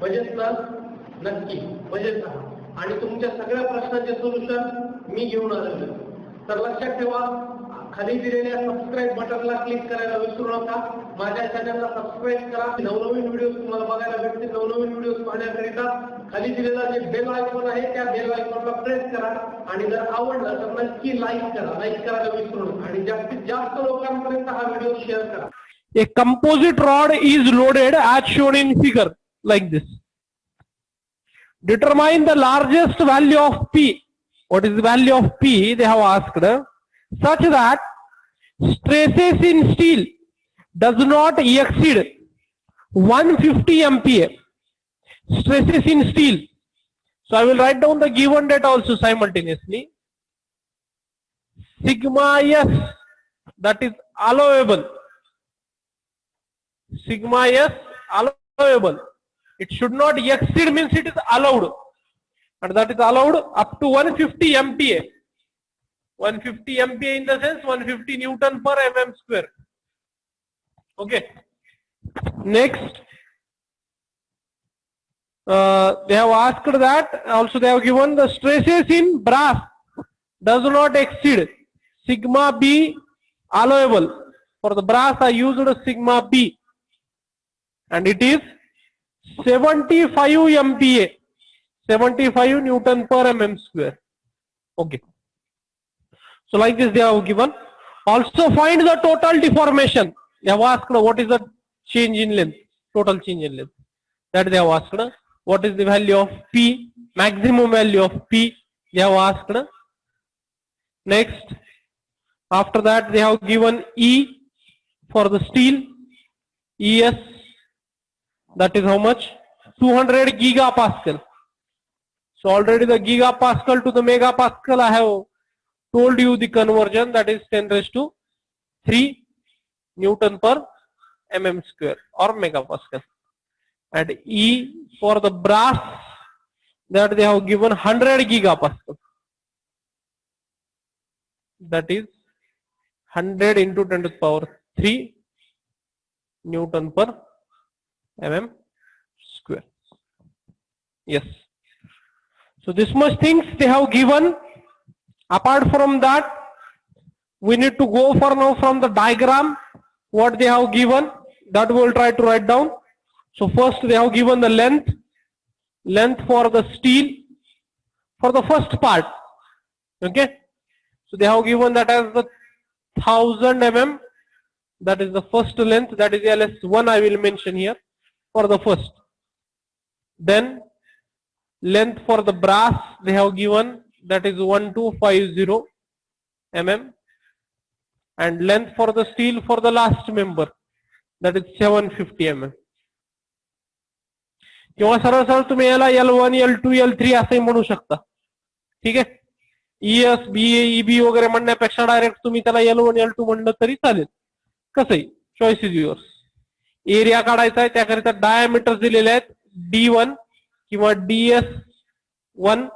बजेटला नक्की बजेट आणि तुमच्या सगळ्या प्रश्नांचे सोल्युशन मी घेऊन आलेलो. तर लक्षात ठेवा, खाली दिलेल्या सबस्क्राईब बटनला क्लिक करायला विसरू नका. माझ्या चॅनलला सबस्क्राईब करा. नवनवीन व्हिडिओ तुम्हाला बघायला भेटतील. नवनवीन व्हिडिओ पाहण्याकरिता खाली दिलेला जे बेल आयकॉन आहे त्या बेल आयकॉनला प्रेस करा आणि जर आवडलं तर नक्की लाईक करा. लाईक करायला विसरू नका आणि जास्तीत जास्त लोकांपर्यंत हा व्हिडिओ शेअर करा. A composite rod is loaded as shown in figure like this. Determine the largest value of P. What is the value of P? They have asked such that stresses in steel does not exceed 150 MPa. Stresses in steel. So I will write down the given data also simultaneously. Sigma S, that is allowable. Sigma S allowable. It should not exceed means it is allowed, and that is allowed up to 150 MPa. 150 MPa in the sense 150 Newton per mm square. Okay. Next, they have asked that also they have given the stresses in brass does not exceed sigma B allowable. For the brass I used sigma B and it is 75 MPa, 75 Newton per mm square. Okay. So like this they have given. Also find the total deformation. They have asked what is the change in length, total change in length. That they have asked. What is the value of P, maximum value of P, they have asked. Next, after that they have given E for the steel, ES, that is how much? 200 gigapascal. So already the gigapascal to the megapascal I have told you the conversion, that is 10 raised to 3 Newton per mm square or megapascal. And E for the brass, that they have given 100 gigapascal. That is 100 into 10 to the power 3 Newton per mm square. Yes. So this much things they have given. Apart from that, we need to go for now from the diagram what they have given, that we will try to write down. So first they have given the length for the steel for the first part. Okay. So they have given that as the 1000 mm. That is the first length, that is LS1 I will mention here for the first. Then length for the brass they have given, that is 1250 mm, and length for the steel for the last member, that is 750 mm. किंवा सरळ सरळ तुम्ही याला L1 L2 L3 असंही म्हणू शकता. ठीक आहे. ES BA EB वगैरे म्हणण्यापेक्षा डायरेक्ट तुम्ही त्याला L1 L2 म्हणलं तरी चालेल. कसंही चॉईस इज युअर्स. एरिया काढायचा आहे त्याकरिता डायमीटर दिलेले आहेत D1 किंवा DS1.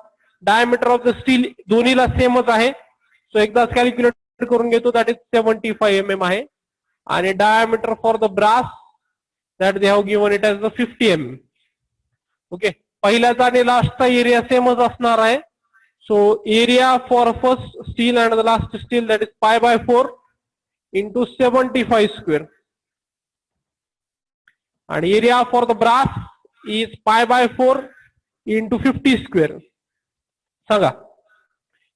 Diameter of the steel दोन्हीला सेमच आहे. सो एकदाच कॅल्क्युलेट करून घेतो, दॅट इज 75 mm आहे. आणि diameter for the brass that they have given it as the 50 mm. Okay. पहिल्याचा आणि लास्टचा एरिया सेमच असणार आहे. So area for first steel and the last steel that is π/4 into 75 square. And area for the brass is π/4 into 50 square. सांगा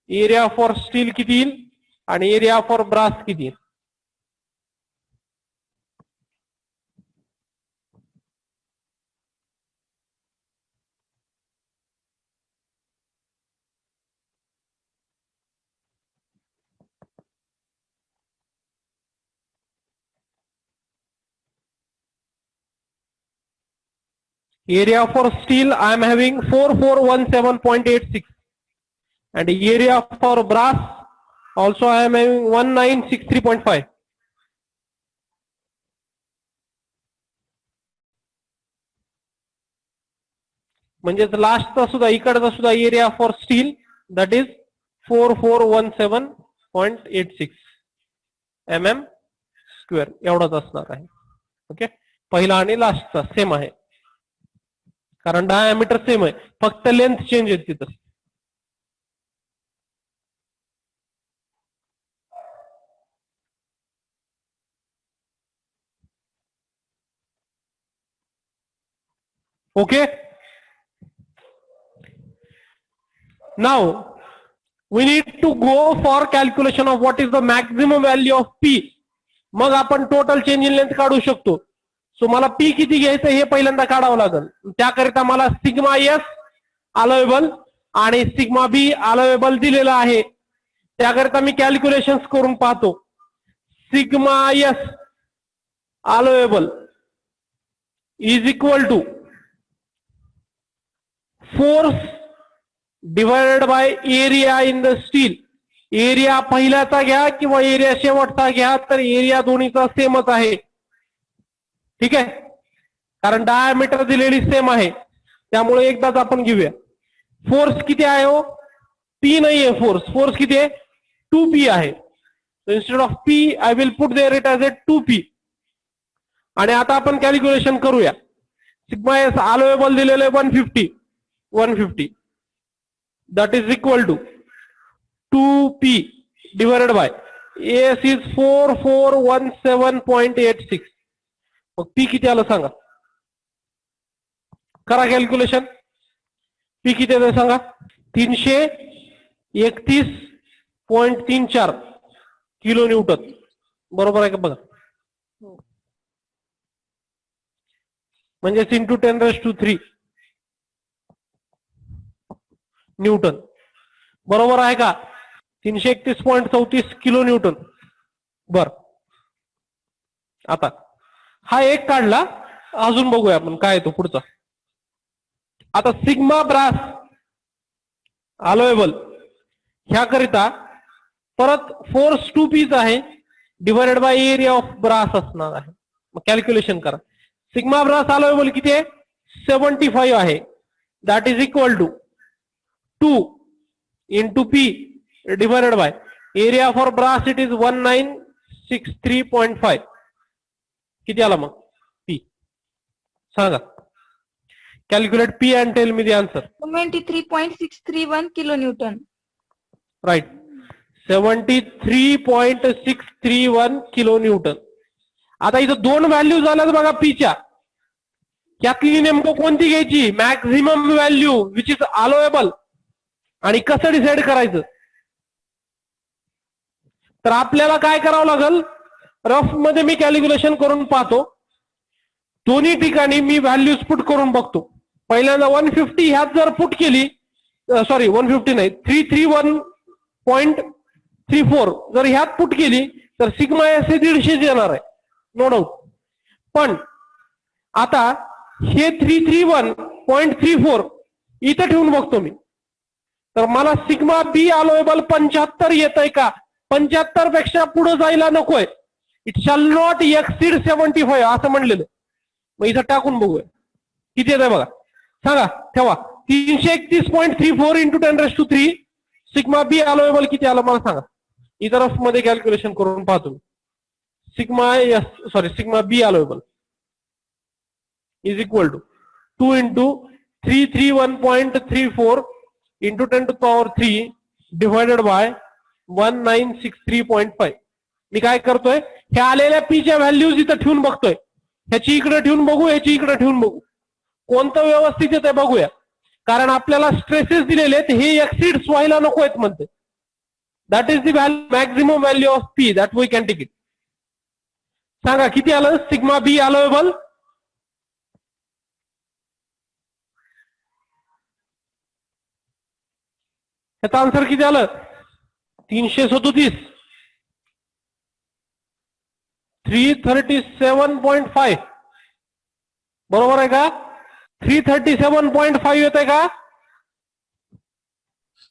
area for steel किती येईल आणि एरिया फॉर ब्रास किती येईल? Area for steel I am having 4417.86 and area for brass also I am having 1963.5. म्हणजे लास्टचा सुद्धा इकडचा सुद्धा area for steel that is 4417.86 mm square एवढाच असणार आहे. ओके. पहिला आणि लास्टचा सेम आहे. कारण डायमीटर सेम आहे, फक्त लेंथ चेंज आहे तिथं. Okay. Now we need to go for calculation of what is the maximum value of P. मग आपण टोटल चेंज इन लेंथ काढू शकतो. सो मला P किती घ्यायचं हे पहिल्यांदा काढावं लागेल. त्याकरिता मला सिग्मा एस अलोवेबल आणि सिग्मा बी अलोवेबल दिलेलं आहे. त्याकरिता मी कॅल्क्युलेशन्स करून पाहतो. Sigma S allowable is equal to force divided by area in the steel. Area पहिल्याचा घ्या किंवा एरिया शेवटचा घ्या, तर एरिया दोन्हीचा सेमच आहे. ठीक आहे, कारण डायमीटर दिलेली सेम आहे, त्यामुळे एकदाच आपण घेऊया. फोर्स किती आहे हो? पी नाहीये फोर्स. फोर्स किती आहे? 2p आहे. Instead of P I will put there it as a 2p. आणि आता आपण कॅल्क्युलेशन करूया. सिग्मा एस अलोवेबल दिलेले 150 that is equal to 2p divided by s is 4417.86. मग p किती आलं सांगा, करा कॅल्क्युलेशन. p किती आलं सांगा? 331.34 किलो न्यूटन. बरोबर आहे का बघा. म्हणजे इंटू 10⁻³ न्यूटन. बरोबर आहे का? 331.34 किलो न्यूटन. बर, आता हा एक काढला, अजून बघूया आपण काय तो पुढचा. आता सिग्मा ब्रास अलोवेबल ह्याकरिता परत फोर्स 2p आहे, divided by area of brass असणार आहे. मग कॅल्क्युलेशन करा. सिग्मा ब्रास अलोवेबल किती आहे? 75 आहे. That is equal to 2 into P divided by area for brass, it is 1963.5. किती आला मग P सांगा. Calculate P and tell me the answer. 73.631 kilo newton. Right, 73.631 kilo newton. आता इथं दोन व्हॅल्यू झाल्यात बघा पीच्या. यातली नेमकं कोणती घ्यायची? Maximum value which is allowable. आणि कसं डिसाइड करायचं? तर आपल्याला काय करावं लागेल, रफ मध्ये मी कॅल्क्युलेशन करून पाहतो. दोन्ही ठिकाणी मी व्हॅल्यूज पुट करून बघतो. पहिल्यांदा 150 ह्यात जर पुट केली, सॉरी 150 नाही, 331.34 जर ह्यात पुट केली तर सिग्मा एस हे 150 येणार आहे, नो डाऊट. पण आता हे 331.34 इथं ठेवून बघतो मी, तर मला सिग्मा बी अलोवेबल 75 येत आहे का? 75 पेक्षा पुढे जायला नकोय. इट शॅल नॉट एक्सीड 75 असं म्हणलेलं. मग इथं टाकून बघूया किती येत आहे बघा, सांगा, ठेवा. 331.34 इंटू 10⁻³ सिग्मा बी अलोवेबल किती आलं मला सांगा. इथं रफ मध्ये कॅल्क्युलेशन करून पाहतो. Sigma B allowable is equal to 2 into 331.34 into 10⁻³ divided by 1963.5. मी काय करतोय, हे आलेल्या पीच्या व्हॅल्यूज इथं ठेवून बघतोय. ह्याची इकडे ठेवून बघू, ह्याची इकडे ठेवून बघू, कोणतं व्यवस्थित येत आहे बघूया. कारण आपल्याला स्ट्रेसेस दिलेले आहेत, हे एक्सीड्स व्हायला नको आहेत म्हणते. That is the maximum value of P that we can take it. सांगा किती आलं सिग्मा बी अलोवेबल? ह्याचा आन्सर किती आलं? 337. 337.5 बरोबर आहे का? 337.5 येत आहे का?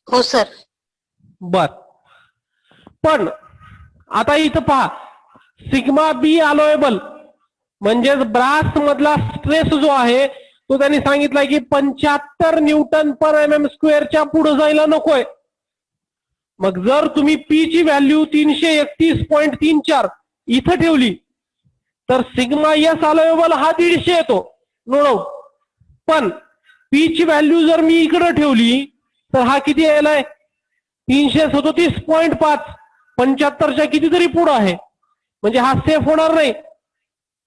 हो सर. बर, पण आता इथं पहा, सिग्मा बी अलोवेबल म्हणजेच ब्रास मधला स्ट्रेस जो आहे तो त्यांनी सांगितला की 75 न्यूटन पर mm² पुढे जायला नकोय. मग जर तुम्ही पी ची व्हॅल्यू 331.34 इथं ठेवली तर सिग्मा एस अलोवेबल हा 150 येतो, नो डाऊट. पण पी ची व्हॅल्यू जर मी इकडे ठेवली तर हा किती यायलाय 337.5 75च्या कितीतरी पुढे आहे, म्हणजे हा सेफ होणार नाही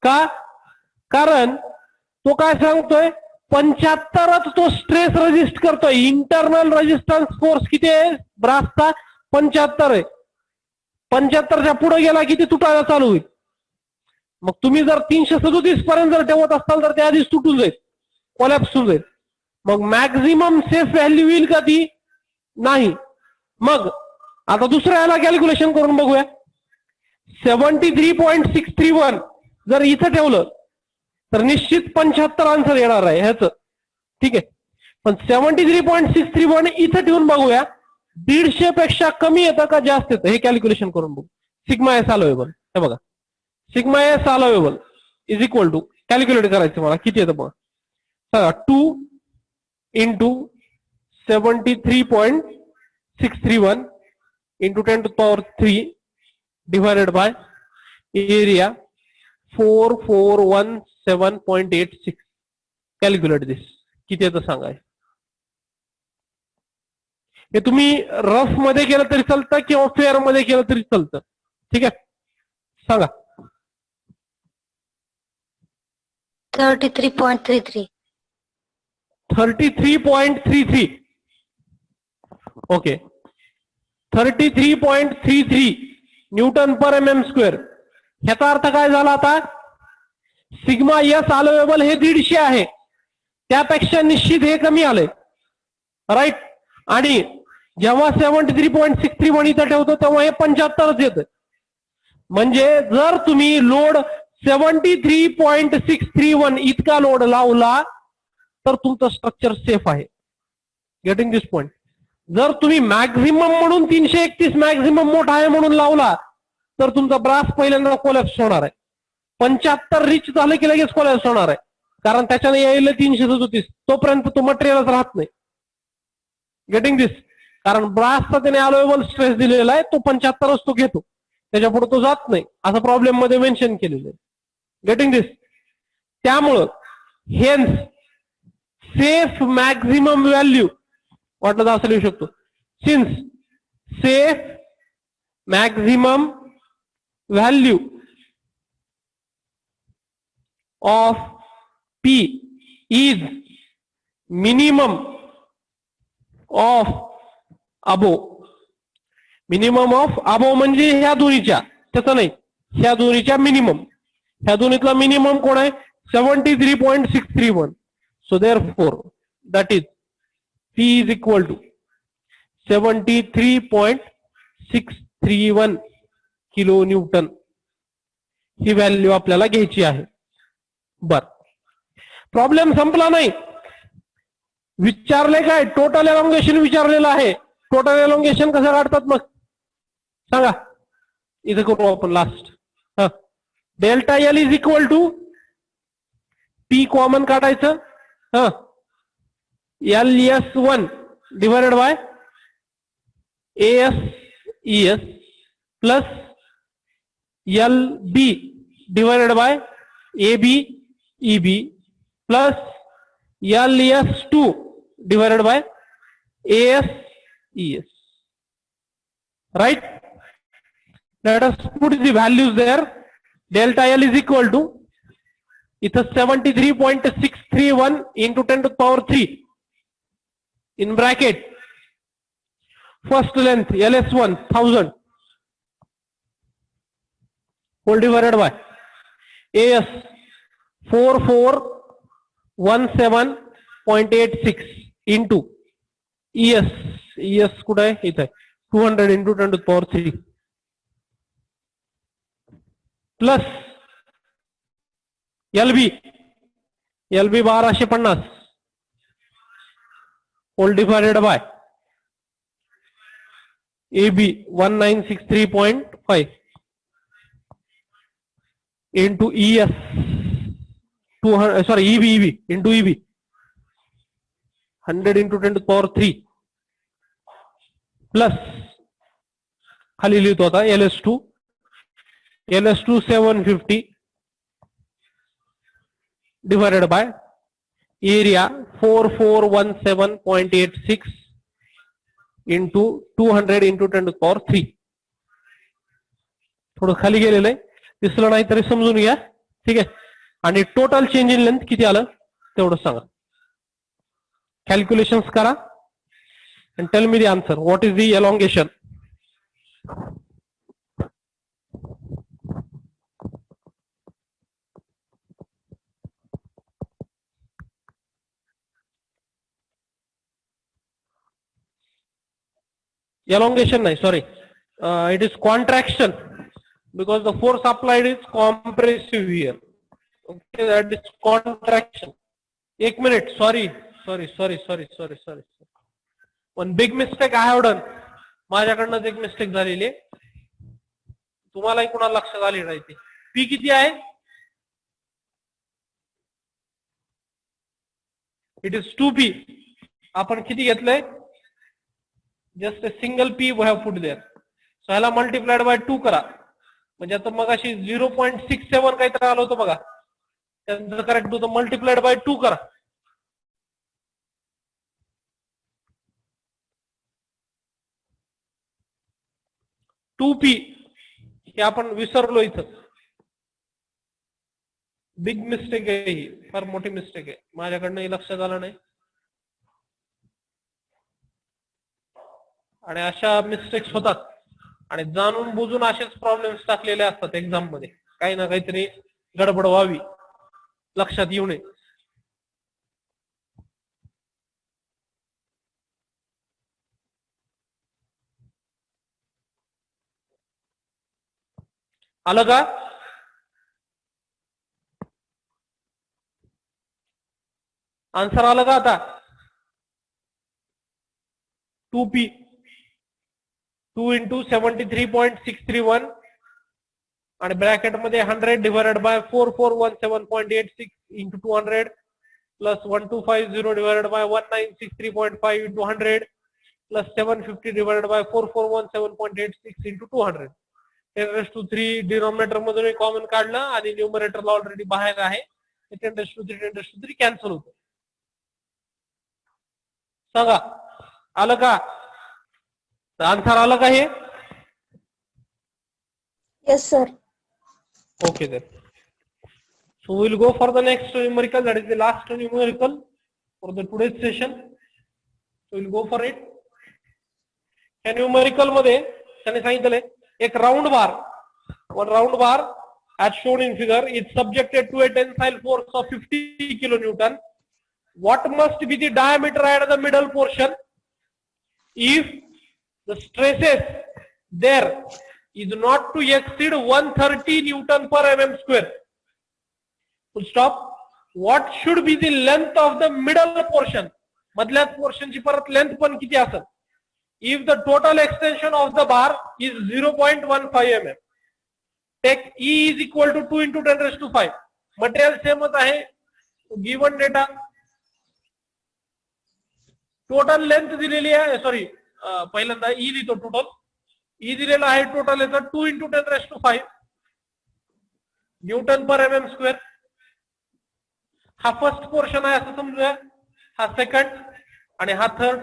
का? कारण तो काय सांगतोय 75च तो स्ट्रेस रेजिस्ट करतोय. इंटरनल रेजिस्टन्स फोर्स किती आहे ब्रासचा 75 आहे. 75च्या पुढे गेला किती तुटायला चालू होईल. मग तुम्ही जर 337 पर्यंत जर ठेवत असाल तर ते आधीच तुटून जाईल, कोलॅप्स होऊन जाईल. मग मॅक्झिमम सेफ व्हॅल्यू येईल का ती? नाही. मग आता दुसऱ्या याला कॅल्क्युलेशन करून बघूया. 73.631 जर इथं ठेवलं तर निश्चित 75 आन्सर येणार आहे ह्याचं, ठीक आहे. पण 73.631 इथं ठेवून बघूया 150 पेक्षा कमी येतं का जास्त येतं हे कॅल्क्युलेशन करून बघू. सिग्मा एस अलोवेबल, हे बघा sigma S allowable is equal to calculate करायचं मला किती येतं बघा. 2 into 73.631 into 10 to the power 3 divided by area 4417.86. Calculate दिस किती येतं सांगा. हे तुम्ही रफ मध्ये केलं तरी चालतं किंवा फेअर मध्ये केलं तरी चालतं, ठीक आहे. सांगा. 33.33. 33.33. ओके. 33.33 न्यूटन पर एमएम स्क्वेअर. ह्याचा अर्थ काय झाला आता? सिग्मा एस अलोवेबल हे 150 आहे, त्यापेक्षा निश्चित हे कमी आले, राईट. आणि जेव्हा 73.631 इथं ठेवतो तेव्हा हे 75च येतं. म्हणजे जर तुम्ही लोड 73.631 इतका लोड लावला तर तुमचं स्ट्रक्चर सेफ आहे. गेटिंग दिस पॉइंट. जर तुम्ही मॅक्झिमम म्हणून 331 मॅक्झिमम मोठा आहे म्हणून लावला तर तुमचा ब्रास पहिल्यांदा कोलॅप्स होणार आहे. 75 रिच झालं की लगेच कोलॅप्स होणार आहे, कारण त्याच्याने यायला 337 तोपर्यंत तो मटेरियलच राहत नाही. गेटिंग दिस. कारण ब्रासचा त्याने अलोवेबल स्ट्रेस दिलेला आहे, तो 75च तो घेतो, त्याच्या पुढे तो जात नाही असं प्रॉब्लेम मध्ये मेन्शन केलेलं आहे. गेटिंग दिस. त्यामुळं हेन्स सेफ मॅक्झिमम व्हॅल्यू वाटलं तर असं लिहू शकतो. Since safe maximum value of P is minimum of above. Minimum of अबो म्हणजे ह्या दोन्हीच्या, त्याचं नाही, ह्या दोन्हीच्या मिनिमम. ह्या दोन्हीतला मिनिमम कोण आहे? 73.631. So therefore that is P is equal to 73.631 kilo Newton. He value आपल्याला घ्यायची आहे. बर, प्रॉब्लेम संपला नाही. विचारले काय? टोटल एलॉंगेशन विचारलेलं आहे. टोटल एलॉंगेशन कसं काढतात मग सांगा. इथं करू आपण last. Delta L is equal to P common काढायचं. LS1 divided by ASES plus LB divided by ABEB plus LS2 divided by ASES. Right? Let us put the values there. Delta L is equal to, it's a 73.631 into 10 to the power 3 in bracket. First length LS1 1000 whole divided by AS 4417.86 into ES कुठे आहे? इथे 200 into 10 to the power 3 plus LB 1250 whole divided by AB 1963.5 into ES 200, sorry, EB into EB 100 into 10 to the power 3 plus खाली लिहितो आता LS2 750 divided by area 4417.86 into 200 into 10⁻³ थोडं खाली गेलेलं आहे, दिसलं नाही तरी समजून घ्या, ठीक आहे. आणि टोटल चेंज इन लेंथ किती आलं तेवढं सांगा. कॅल्क्युलेशन्स करा and tell me the answer. What is the elongation? Elongation nahi, sorry, it is contraction because the force applied is compressive here. Okay, that is contraction. 1 minute, sorry. One big mistake I have done. माझ्याकडनंच एक mistake झालेली आहे, तुम्हालाही कुणाला लक्षात आली नाही ती. P किती आहे? It is 2p. आपण किती घेतलंय? Just a single p we have put there. So ह्याला मल्टिप्लाइड बाय 2 करा, म्हणजे आता मग अशी 0.67 काहीतरी आलं होतं बघा, त्यानंतर करेक्ट होतं, मल्टिप्लाइड बाय 2 करा. टू पी हे आपण विसरलो इथं. बिग मिस्टेक आहे ही, फार मोठी मिस्टेक आहे, माझ्याकडनं लक्षात आलं नाही. आणि अशा मिस्टेक्स होतात आणि जाणून बुजून असेच प्रॉब्लेम्स टाकलेले असतात एक्झाम मध्ये, काही ना काहीतरी गडबड व्हावी, लक्षात येऊ नये. आलं का? आन्सर आलं का आता? 2p 2 इंटू 73.631 आणि ब्रॅकेट मध्ये 100 divided by 4417.86 into 200 plus 1250 divided by 1963.5 into 100 plus 750 divided by 4417.86 into 200. 10⁻³ denominator मधून कॉमन काढलं आणि न्यूमरेटरला ऑलरेडी बाहेर आहे, 10⁻³ कॅन्सल होतं. सांगा आलं का? आन्सर आलं का हे? Yes, sir. Okay then. So we will go for the next numerical, that is the last numerical for the today's session. So we will go for it. या न्यूमेरिकल मध्ये त्याने सांगितले एक round bar, one round bar as shown in figure is subjected to a tensile force of 50 kilonewton. What must be the diameter at the middle portion if the stresses there is not to exceed 130 Newton per mm square? Full stop. What should be the length of the middle portion? मधल्या portion ची परत length पण किती असेल? If the total extension of the bar is 0.15 mm, take E is equal to 2 into 10⁵. Material सेमच आहे, given data. Total length दिलेली आहे, सॉरी पहिल्यांदा ई लिहितो. टोटल ई दिलेला आहे, टोटल याचा 2 into 10⁵ न्यूटन पर एम एम स्क्वेअर. हा फर्स्ट पोर्शन आहे असं समजूया, हा सेकंड आणि हा थर्ड.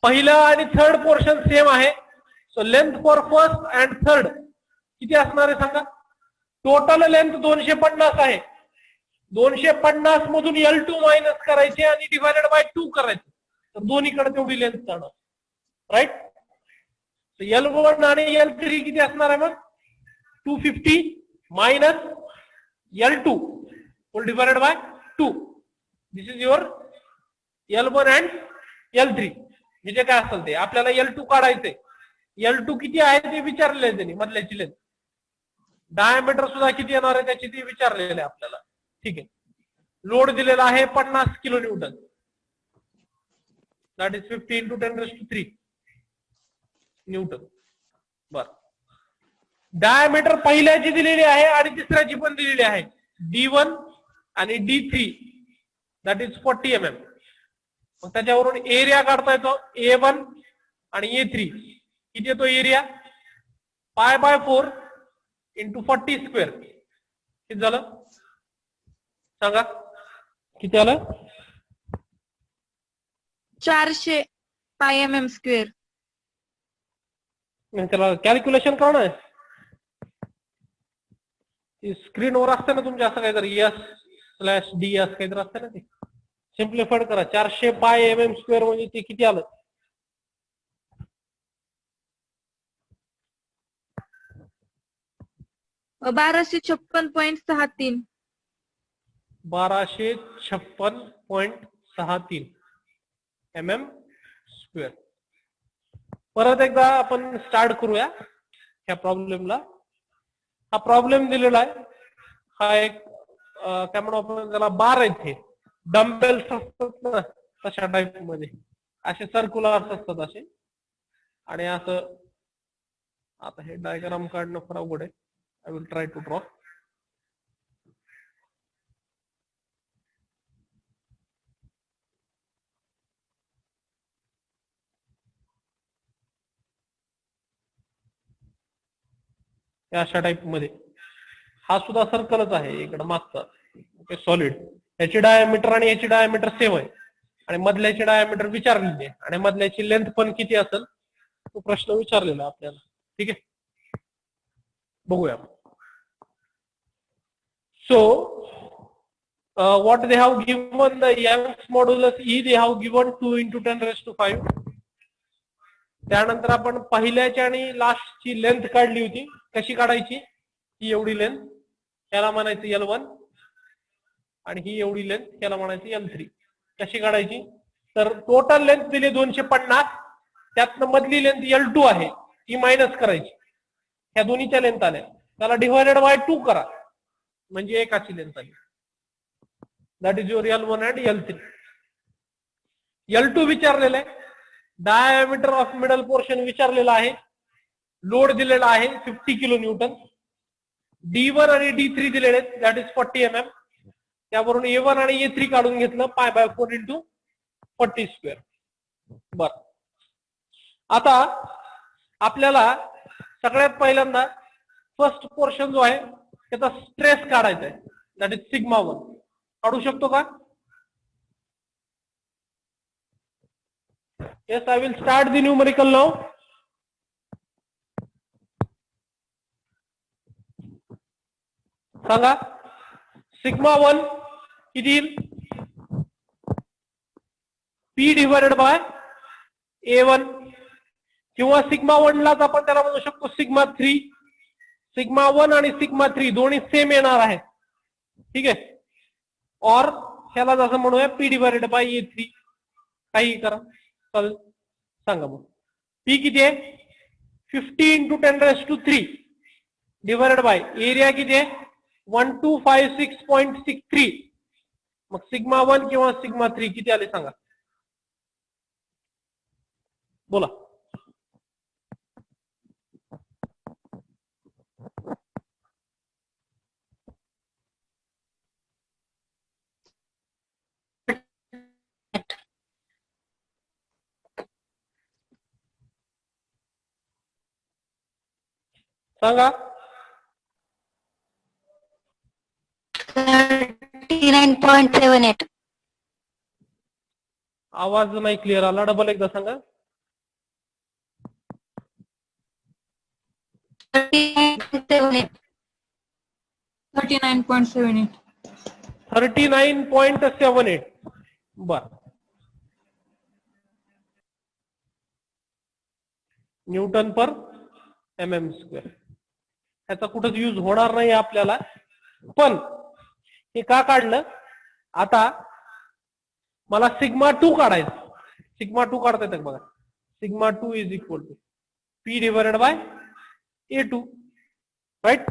पहिला आणि थर्ड पोर्शन सेम आहे. So length for first and third किती असणार आहे सांगा? टोटल लेंथ 250 आहे. 250 मधून L2 मायनस करायचे आणि डिवायडेड बाय 2 करायचे, तर दोन्हीकडे तेवढी लेंथ जाणार. राईट? L1 आणि L3 किती असणार आहे मग? 250 minus L2 whole divided by 2. This is your L1 and L3. म्हणजे काय असेल ते आपल्याला L2 काढायचंय. L2 किती आहे ते विचारलेलं आहे त्यांनी, मधल्याची लेंथ. डायमीटर सुद्धा किती येणार आहे त्याची ते विचारलेलं आहे आपल्याला. ठीक आहे. लोड दिलेला आहे 50 kilo Newton, that is 50 into 10⁻³ Newton. बर, डायमीटर पहिल्याची दिलेली आहे आणि तिसऱ्याची पण दिलेली आहे, D1 आणि D3, दॅट इज 40 mm. मग त्याच्यावरून एरिया काढता येतो, A1 आणि A3. किती येतो एरिया? π/4 into 40 square. किती झालं सांगा? किती आलं? 400 पाय mm स्क्वेअर. त्याला कॅल्क्युलेशन करा ना. स्क्रीनवर असतं ना तुमच्या असं काहीतरी S/D असं काहीतरी असतं ना, ते सिम्प्लिफाईड करा. 400 पाय mm स्क्वेअर म्हणजे ते किती आलं? 1256.63. 1256.63 mm स्क्वेअर. परत एकदा आपण स्टार्ट करूया ह्या प्रॉब्लेमला. हा प्रॉब्लेम दिलेला आहे. हा एक काय म्हणू आपण त्याला, बार आहेत, हे डम्बेल्स असतात ना तशा टाईप मध्ये, असे सर्क्युलर्स असतात असे. आणि असं आता हे डायग्राम काढणं फार अवघड आहे. I will try to draw. अशा टाईप मध्ये हा सुद्धा सर्कलच आहे इकडे मागचा. Okay, solid. याची डायमीटर आणि याची डायमीटर सेम आहे आणि मधल्याची डायमीटर विचारलेली आहे आणि मधल्याची लेंथ पण किती असेल तो प्रश्न विचारलेला आपल्याला. ठीक आहे, बघूया. So what they have given the Young's modulus E, they have given 2 × 10⁵. त्यानंतर आपण पहिल्याची आणि लास्टची लेंथ काढली होती. कशी काढायची? ही एवढी लेंथ याला म्हणायचं L1 आणि ही एवढी लेंथ याला म्हणायचं L3. कशी काढायची? तर टोटल लेंथ दिली 250, त्यातनं मधली लेंथ L2 आहे ती मायनस करायची. ह्या दोन्हीच्या लेंथ आल्या, त्याला डिवायडेड बाय 2 करा म्हणजे एकाची लेंथ आली. That is your L1 and L3. L2 विचारलेलं आहे, डायमीटर ऑफ मिडल पोर्शन विचारलेला आहे, लोड दिलेला आहे 50 किलो न्यूटन, D1 आणि D3 दिलेले आहेत, दॅट इज 40 mm. त्यावरून A1 आणि A3 काढून घेतलं, π/4 × 40 स्क्वेअर. बर, आता आपल्याला सगळ्यात पहिल्यांदा फर्स्ट पोर्शन जो आहे त्याचा स्ट्रेस काढायचा आहे, दॅट इज σ1. काढू शकतो का? Yes, I will start the numerical now. सांगा σ1 किती येईल? P डिवायडेड बाय A1 किंवा σ1 लाच आपण त्याला म्हणू शकतो σ3. σ1 आणि σ3 दोन्ही सेम येणार आहेत. ठीक आहे, और ह्याला जसं म्हणूया P डिवायडेड बाय A3. काही करा चालेल. सांगा मग P किती आहे? 50 × 10⁵ डिवायडेड बाय एरिया किती आहे? 1256.63. मग σ1 किंवा σ3 किती आले सांगा, बोला. सांगा. 39.78. आवाज नाही क्लिअर आला, डबल एकदा सांगा. 39.78. 39.78. बर, न्यूटन पर mm स्क्वेअर. ह्याचा कुठंच यूज होणार नाही आपल्याला, पण हे का काढलं? आता मला σ2 काढायचं. σ2 काढता येतं बघा. σ2 is equal to P divided by A2. Right.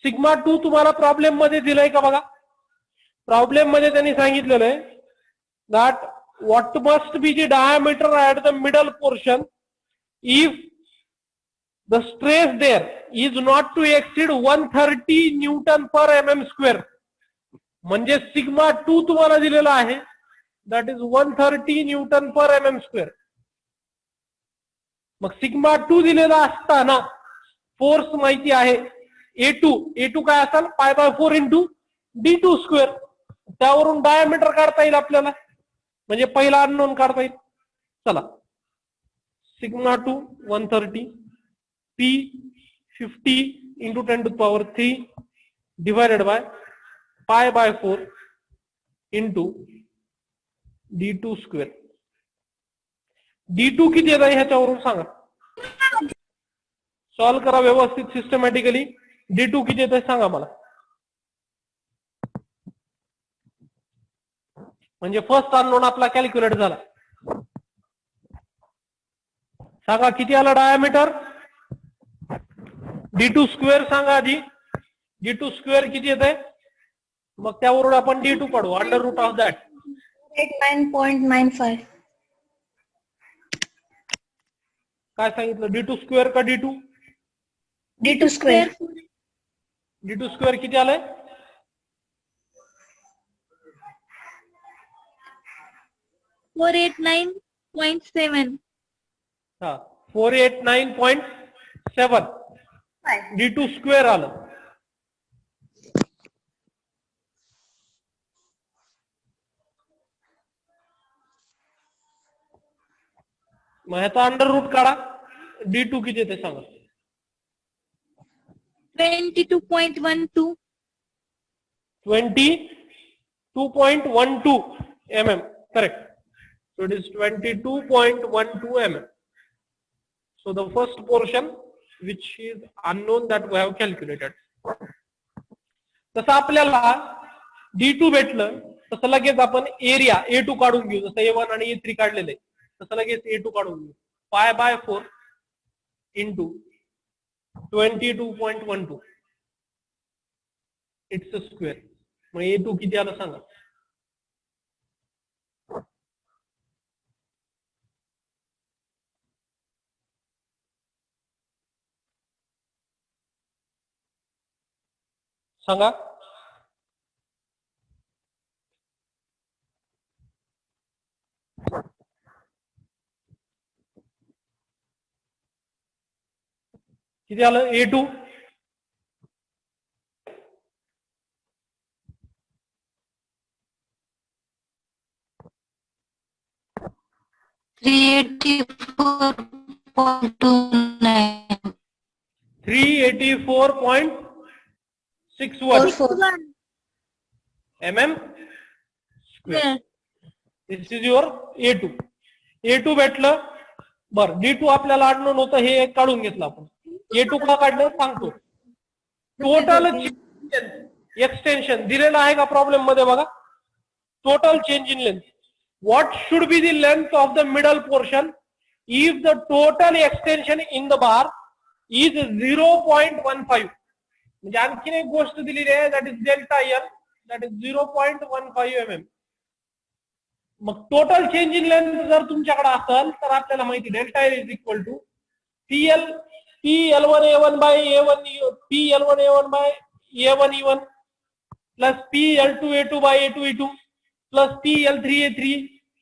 σ2 तुम्हाला प्रॉब्लेम मध्ये दिलंय का बघा. प्रॉब्लेम मध्ये त्यांनी सांगितलेलं आहे that what must be the diameter at the middle portion if the stress there is not to exceed 130 Newton per mm square. म्हणजे σ2 तुम्हाला दिलेला आहे, that is 130 Newton per mm square. मग σ2 दिलेला असताना फोर्स माहिती आहे A2 काय असेल? π/4 × D2 स्क्वेअर. त्यावरून डायमीटर काढता येईल आपल्याला, म्हणजे पहिला अननोन काढता येईल. चला, sigma 2 130 P 50 into 10 to the power 3 divided by pi by 4 into d2 square. d2 किती येत आहे ह्याच्यावरून सांगा, सॉल्व करा व्यवस्थित सिस्टमॅटिकली. d2 किती येत आहे सांगा मला. म्हणजे फर्स्ट अननोन आपला कॅल्क्युलेट झाला. सांगा किती आला डायमीटर. d2 स्क्वेअर सांगा आधी. d2 स्क्वेअर किती येते, मग त्यावरून आपण d2 काढू. Under root of that 89.95. काय सांगितलं, d2 स्क्वेअर का d2. D2 square. d2 square किती आलंय, 489.7. हा 489.7 d2 स्क्वेअर आलं. मग ह्याचा अंडर रूट काढा. d2 किती येते सांगा. 22.12. 22.12 mm. Correct. So it is 22.12 mm. So the first portion which is unknown that we have calculated. तसं आपल्याला d2 भेटलं तसं लगेच आपण एरिया a2 काढून घेऊ. जसं a1 आणि a3 काढलेले तसं लगेच a2 काढून घेऊ. pi by 4 into 22.12 it's square. मग a2 किती आलं सांगा. सांगा. किती आलं a2. $384.29. 384.61 mm square. This is your a2. a2 भेटलं. बर d2 आपल्याला आढळून होतं, हे एक काढून घेतलं आपण. a2 का काढलं सांगतो. टोटल एक्सटेन्शन दिलेलं आहे का प्रॉब्लेम मध्ये बघा. Total change in length. What should be the length of the middle portion if the total extension in the bar is 0.15. म्हणजे आणखीन एक गोष्ट दिलेली आहे, that is delta L, that is 0.15 mm. मग टोटल चेंज इन लेंथ जर तुमच्याकडे असेल तर आपल्याला माहिती delta L is equal to PL1A1 by A1 PL1A1 by A1 E1 plus PL2A2 by A2 E2 plus PL3A3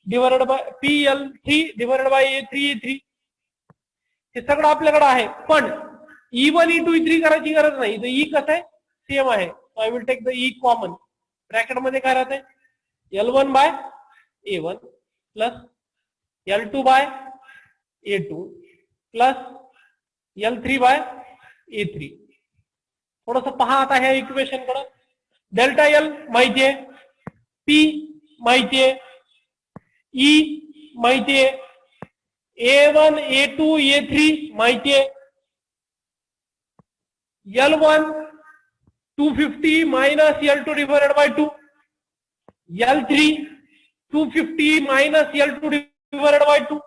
divided by PL3 divided by A3 E3. हे सगळं आपल्याकडे आहे. पण E1 E2 E3 करायची गरज नाही. तर E कसं आहे सेम आहे. I will take the E common. Bracket मध्ये काय राहते, L1 by A1 plus L2 by A2 plus L3 by A3. थोडस पहा आता ह्या इक्वेशन कडे. डेल्टा एल माहितीये, P माहितीये, E माहितीये, A1 A2 A3 माहितीये. L1 250 minus L2 divided by 2. L3 250 minus L2 divided by 2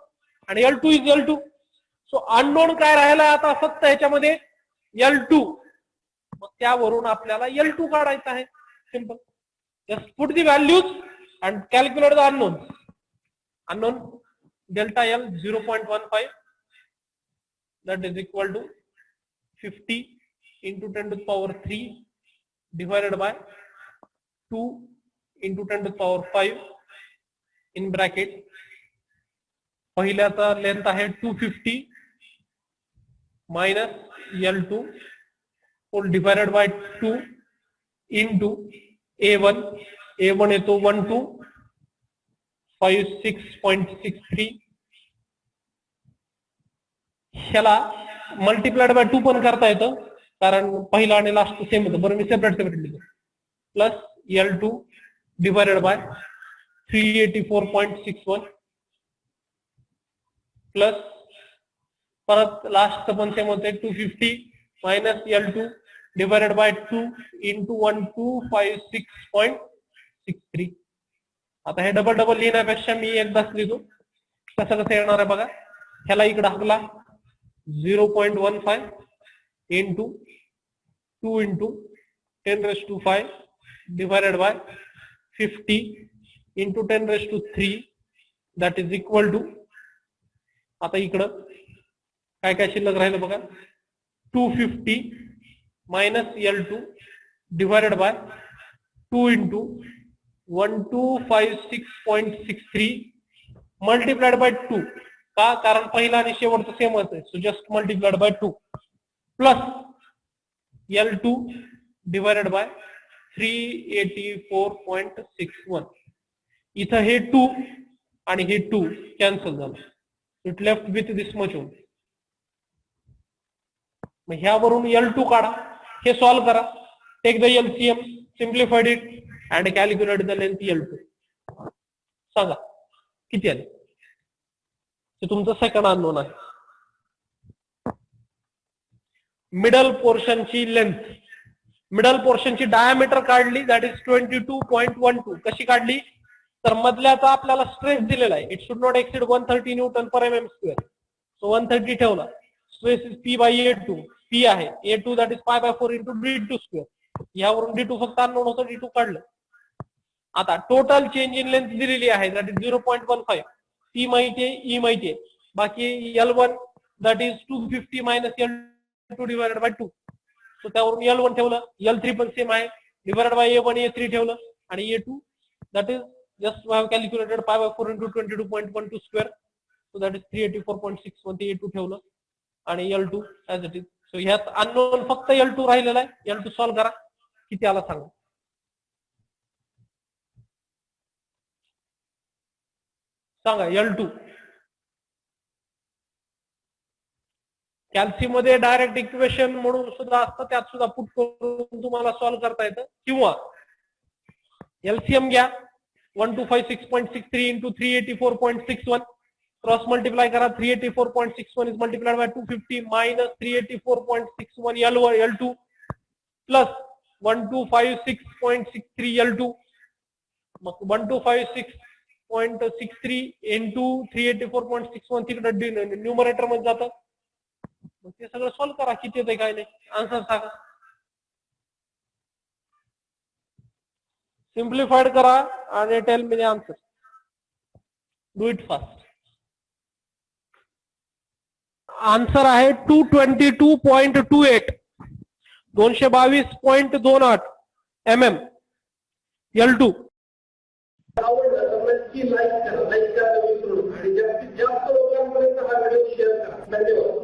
आणि L2 is L2. So unknown काय राहिला आता फक्त ह्याच्यामध्ये L2. मग त्यावरून आपल्याला L2 काढायचा आहे. Simple. Just put the values and calculate the unknown. Unknown delta L 0.15 that is equal to 50 into 10 to the power 3 divided by 2 into 10 to the power 5 in bracket. पहिल्याचा length आहे 250 minus L2 whole divided by 2 into A1 A1 येतो 1256.63. ह्याला multiplied by 2 पण करता येतं कारण पहिला आणि last sem होतं. बरं मी सेपरेट लिहितो. Plus L2 divided by 384.61 plus परत लास्ट पण सेम होते 250 minus L2 divided by 2 into 1256.63. आता हे डबल डबल लिहिण्यापेक्षा मी एकदाच लिहितो. कसं येणार आहे बघा. ह्याला इकडे हाकला 0.15 into 2 into 10⁵ divided by 50 into 10⁵ that is equal to. आता इकडं काय काय शिल्लक राहिलं बघा. 250 minus L2 divided by 2 into 1256.63 multiplied by 2. का? कारण पहिला आणि शेवटचं सेमच आहे. So just multiplied by 2 plus L2 divided by 384.61. इथं हे 2 आणि हे 2 कॅन्सल झालं. It left with this much only. मग ह्यावरून L2 काढा. हे सॉल्व करा. Take the LCM, simplified it and calculate the length L2. सांगा किती आले. ते तुमचं सेकंड अननोन आहे. मिडल पोर्शनची लेंथ, मिडल पोर्शनची डायमीटर काढली दॅट इज 22.12. कशी काढली तर मधल्याचा आपल्याला स्ट्रेस दिलेला आहे. It should not exceed 130 newton per mm². So 130 ठेवला. Stress is P by A2. P आहे A2 that is π/4 into D2². यावरून D2 फक्त अननोन होतं. D2 काढलं. आता टोटल चेंज इन लेंथ दिलेली आहे दॅट इज 0.15. P माहिती आहे, E माहिती आहे. बाकी L1 that is 250 minus L2 divided by 2. So त्यावरून L1 ठेवलं. L3 पण सेम आहे डिवायडेड बाय A1 A3 ठेवलं आणि A2 that is just we have calculated π/4 into 22.12². So that is 384.61. ते A2 ठेवलं आणि L2 as it is. So ह्यात अननोन फक्त L2 राहिलेला आहे. L2 सॉल्व करा. किती आला सांगा. सांगा L2. कॅल्सी मध्ये डायरेक्ट इक्वेशन म्हणून सुद्धा असतं. त्यात सुद्धा पुट करून तुम्हाला सॉल्व करता येतं. किंवा LCM घ्या 1256.63 इंटू 384.61 क्रॉस मल्टिप्लाय करा. 384.61 is multiplied by 250 minus 384.61 L2 plus 1256.63 L2. मग 1256.63 इंटू 384.61 तिकडे न्यूमरेटर मध्ये जातं. मग ते सगळं सॉल्व करा. किती येते काय नाही. आन्सर सांगा. सिम्प्लिफाइड करा आणि tell me the answer. Do it fast. Answer आहे 222.28 222.28 mm L2. आवडलं तर नक्की लाईक करा. लाईक करायला विसरू नका आणि जास्तीत जास्त लोकांपर्यंत हा व्हिडिओ शेअर करा. धन्यवाद.